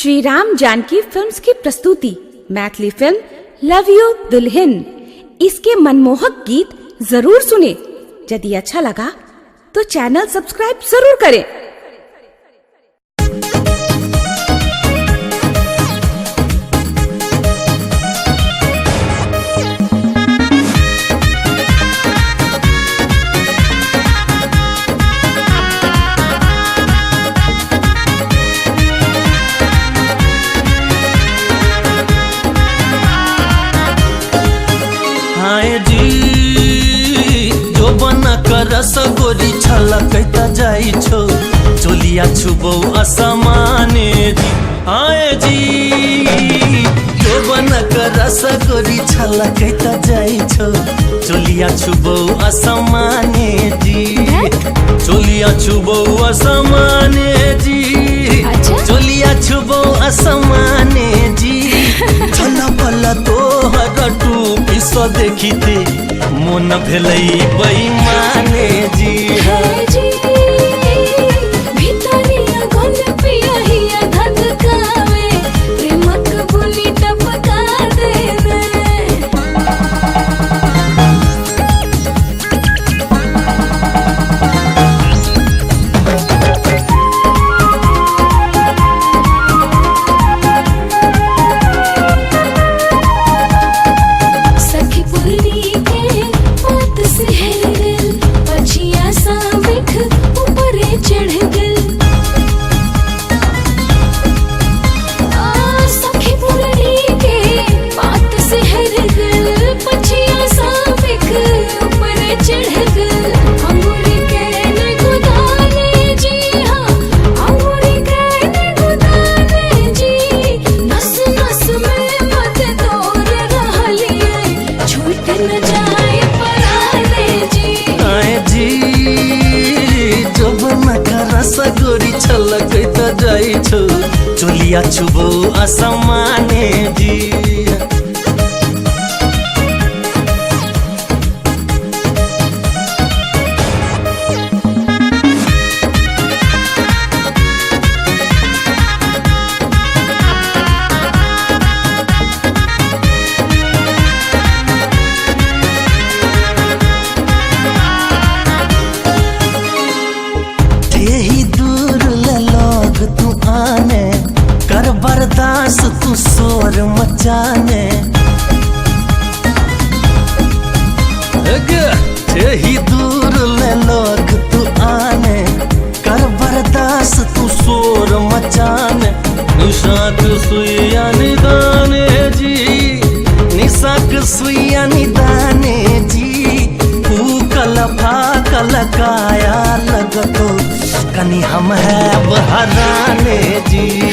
Shri Ram Janaki films की प्रस्तुति Maithili film love you दुल्हन। इसके मनमोहक गीत जरूर सुने। यदि अच्छा लगा तो चैनल सब्सक्राइब जरूर करें। जो बना कर रसगोरी छलकैता जाइ छो चोलिया छुबौ असमाने जी। आए जी जो बना कर रसगोरी छलकैता जाइ छो चोलिया छुबौ असमाने जी। चोलिया छुबौ असमाने जी। चोलिया छुबौ असमाने जी। छला पला तोहर टूपी सो देखिते मन भेलै बेईमाने जी। रसगोरी छलकैता जाइ छो चोलिया छुबौ असमाने जी। कर बर्दाश्त तू शोर मचाने ही दूर ले लोग तू आने। कर बर्दाश्त तू शोर मचाने। निशाक सुइया निदाने जी। निशाक सुइया निदाने जी। कल फाकल काया लगतो कनी हम है बहराने जी।